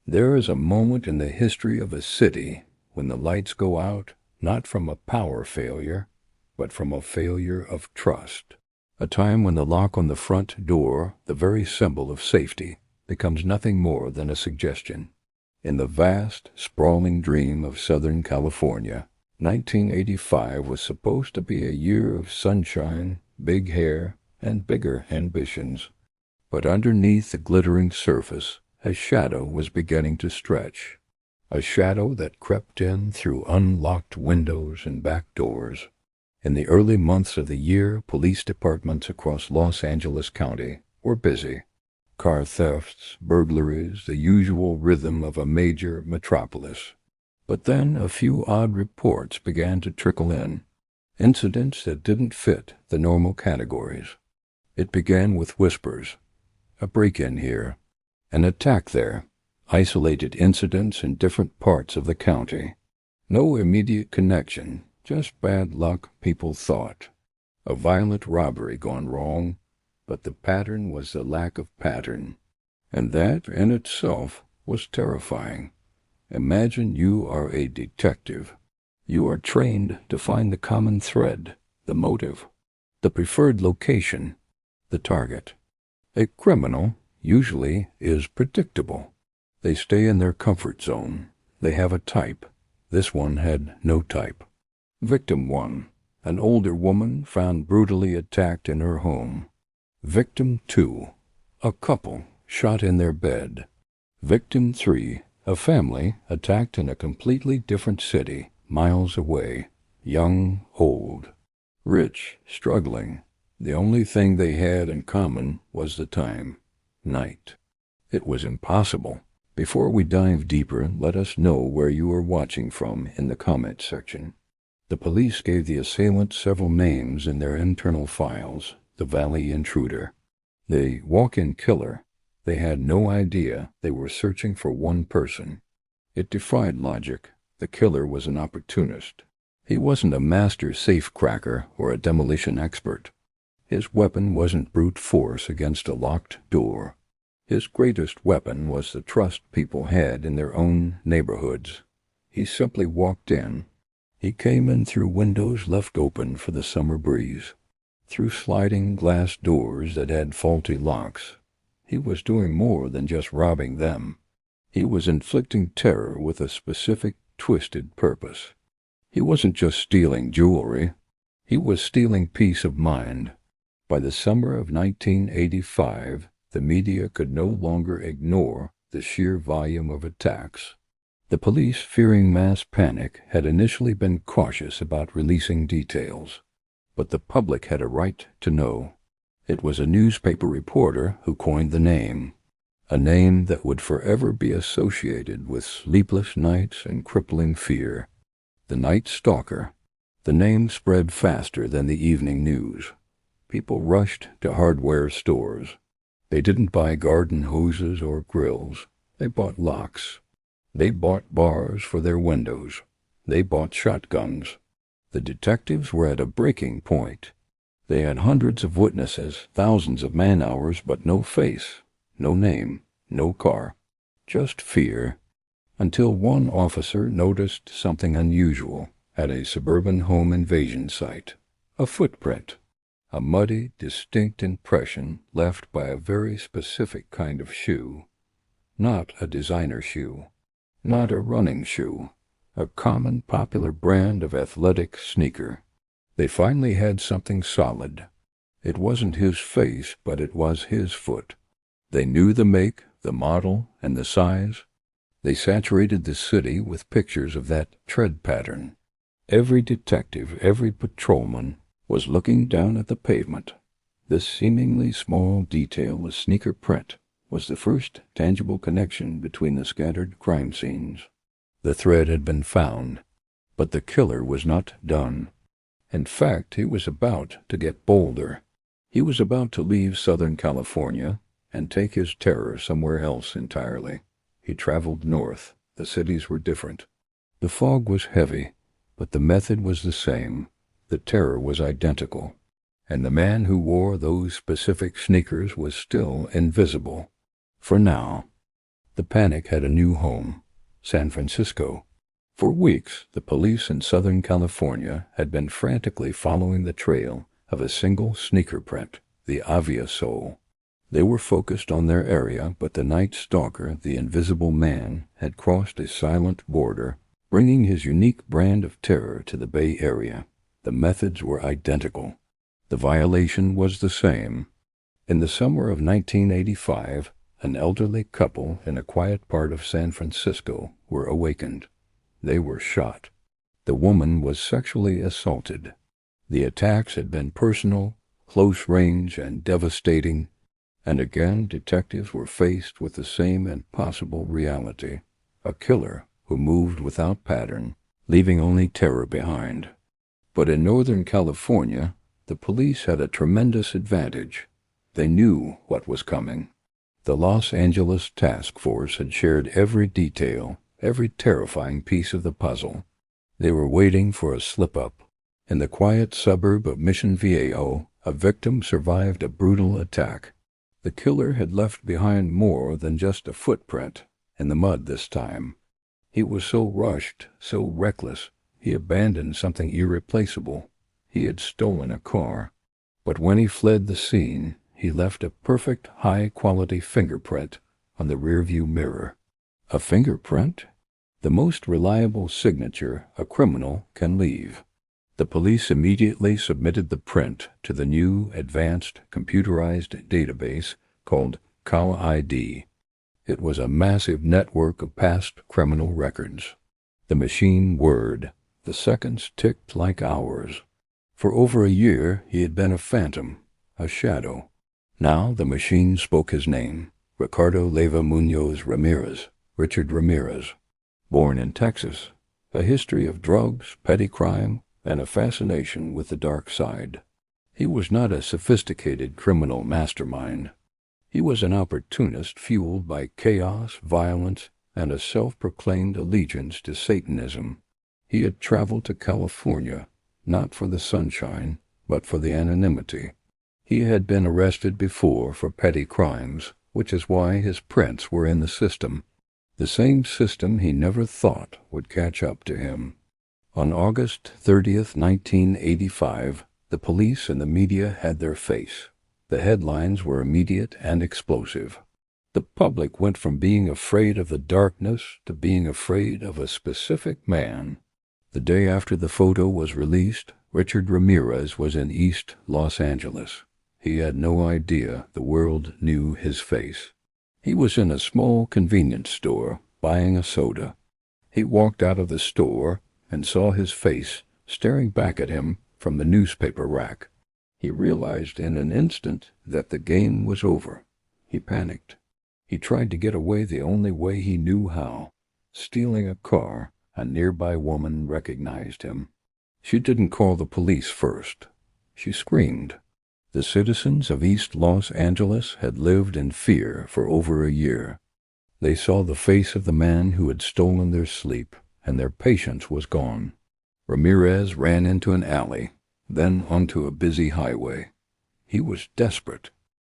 There is a moment in the history of a city when the lights go out, not from a power failure, but from a failure of trust. A time when the lock on the front door, the very symbol of safety, becomes nothing more than a suggestion. In the vast, sprawling dream of Southern California, 1985 was supposed to be a year of sunshine, big hair, and bigger ambitions. But underneath the glittering surface, a shadow was beginning to stretch. A shadow that crept in through unlocked windows and back doors. In the early months of the year, police departments across Los Angeles County were busy. Car thefts, burglaries, the usual rhythm of a major metropolis. But then a few odd reports began to trickle in. Incidents that didn't fit the normal categories. It began with whispers. A break-in here. An attack there. Isolated incidents in different parts of the county. No immediate connection, just bad luck, people thought. A violent robbery gone wrong, but the pattern was the lack of pattern. And that, in itself, was terrifying. Imagine you are a detective. You are trained to find the common thread, the motive, the preferred location, the target. A criminal usually is predictable. They stay in their comfort zone. They have a type. This one had no type. Victim 1, an older woman found brutally attacked in her home. Victim 2, a couple shot in their bed. Victim 3, a family attacked in a completely different city, miles away. Young, old, rich, struggling. The only thing they had in common was the time. Night. It was impossible. Before we dive deeper, let us know where you are watching from in the comment section. The police gave the assailant several names in their internal files. The Valley Intruder. The walk-in killer. They had no idea they were searching for one person. It defied logic. The killer was an opportunist. He wasn't a master safecracker or a demolition expert. His weapon wasn't brute force against a locked door. His greatest weapon was the trust people had in their own neighborhoods. He simply walked in. He came in through windows left open for the summer breeze, through sliding glass doors that had faulty locks. He was doing more than just robbing them. He was inflicting terror with a specific, twisted purpose. He wasn't just stealing jewelry. He was stealing peace of mind. By the summer of 1985, the media could no longer ignore the sheer volume of attacks. The police, fearing mass panic, had initially been cautious about releasing details. But the public had a right to know. It was a newspaper reporter who coined the name. A name that would forever be associated with sleepless nights and crippling fear. The Night Stalker. The name spread faster than the evening news. People rushed to hardware stores. They didn't buy garden hoses or grills. They bought locks. They bought bars for their windows. They bought shotguns. The detectives were at a breaking point. They had hundreds of witnesses, thousands of man-hours, but no face, no name, no car. Just fear. Until one officer noticed something unusual at a suburban home invasion site. A footprint. A muddy, distinct impression left by a very specific kind of shoe. Not a designer shoe. Not a running shoe. A common, popular brand of athletic sneaker. They finally had something solid. It wasn't his face, but it was his foot. They knew the make, the model, and the size. They saturated the city with pictures of that tread pattern. Every detective, every patrolman, was looking down at the pavement. This seemingly small detail, a sneaker print, was the first tangible connection between the scattered crime scenes. The thread had been found, but the killer was not done. In fact, he was about to get bolder. He was about to leave Southern California and take his terror somewhere else entirely. He traveled north. The cities were different. The fog was heavy, but the method was the same. The terror was identical. And the man who wore those specific sneakers was still invisible. For now. The panic had a new home, San Francisco. For weeks, the police in Southern California had been frantically following the trail of a single sneaker print, the Avia sole. They were focused on their area, but the Night Stalker, the invisible man, had crossed a silent border, bringing his unique brand of terror to the Bay Area. The methods were identical. The violation was the same. In the summer of 1985, an elderly couple in a quiet part of San Francisco were awakened. They were shot. The woman was sexually assaulted. The attacks had been personal, close range, and devastating, and again detectives were faced with the same impossible reality: a killer who moved without pattern, leaving only terror behind. But in Northern California, the police had a tremendous advantage. They knew what was coming. The Los Angeles task force had shared every detail, every terrifying piece of the puzzle. They were waiting for a slip-up. In the quiet suburb of Mission Viejo, a victim survived a brutal attack. The killer had left behind more than just a footprint, in the mud this time. He was so rushed, so reckless, he abandoned something irreplaceable. He had stolen a car. But when he fled the scene, he left a perfect, high-quality fingerprint on the rearview mirror. A fingerprint? The most reliable signature a criminal can leave. The police immediately submitted the print to the new, advanced, computerized database called CowID. It was a massive network of past criminal records. The machine whirred. The seconds ticked like hours. For over a year he had been a phantom, a shadow. Now the machine spoke his name: Ricardo Leyva Munoz Ramirez, Richard Ramirez. Born in Texas, a history of drugs, petty crime, and a fascination with the dark side. He was not a sophisticated criminal mastermind. He was an opportunist fueled by chaos, violence, and a self-proclaimed allegiance to Satanism. He had traveled to California, not for the sunshine, but for the anonymity. He had been arrested before for petty crimes, which is why his prints were in the system. The same system he never thought would catch up to him. On August 30th, 1985, the police and the media had their face. The headlines were immediate and explosive. The public went from being afraid of the darkness to being afraid of a specific man. The day after the photo was released, Richard Ramirez was in East Los Angeles. He had no idea the world knew his face. He was in a small convenience store buying a soda. He walked out of the store and saw his face staring back at him from the newspaper rack. He realized in an instant that the game was over. He panicked. He tried to get away the only way he knew how. Stealing a car, a nearby woman recognized him. She didn't call the police first. She screamed. The citizens of East Los Angeles had lived in fear for over a year. They saw the face of the man who had stolen their sleep, and their patience was gone. Ramirez ran into an alley, then onto a busy highway. He was desperate.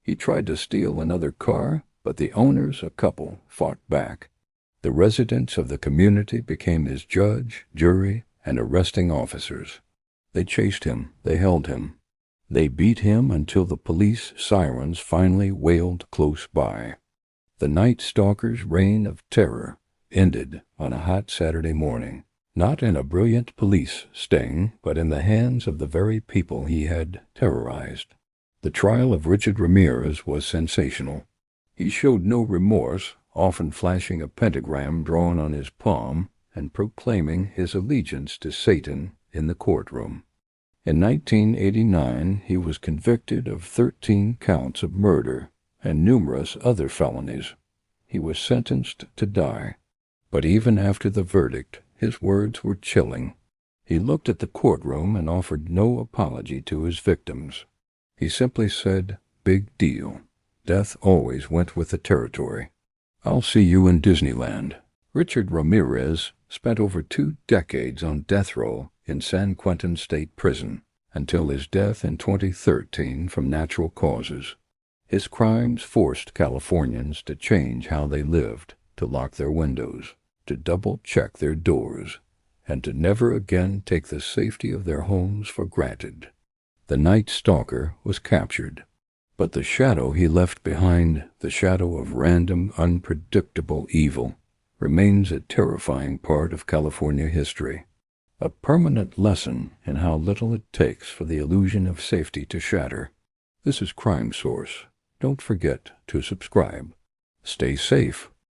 He tried to steal another car, but the owners, a couple, fought back. The residents of the community became his judge, jury, and arresting officers. They chased him. They held him. They beat him until the police sirens finally wailed close by. The Night Stalker's reign of terror ended on a hot Saturday morning, not in a brilliant police sting, but in the hands of the very people he had terrorized. The trial of Richard Ramirez was sensational. He showed no remorse, often flashing a pentagram drawn on his palm and proclaiming his allegiance to Satan in the courtroom. In 1989, he was convicted of 13 counts of murder and numerous other felonies. He was sentenced to die. But even after the verdict, his words were chilling. He looked at the courtroom and offered no apology to his victims. He simply said, "Big deal. Death always went with the territory. I'll see you in Disneyland." Richard Ramirez spent over 2 decades on death row in San Quentin State Prison until his death in 2013 from natural causes. His crimes forced Californians to change how they lived. to lock their windows, to double-check their doors, and to never again take the safety of their homes for granted. The Night Stalker was captured, but the shadow he left behind, the shadow of random, unpredictable evil, remains a terrifying part of California history, a permanent lesson in how little it takes for the illusion of safety to shatter. This is Crime Source. Don't forget to subscribe. Stay safe.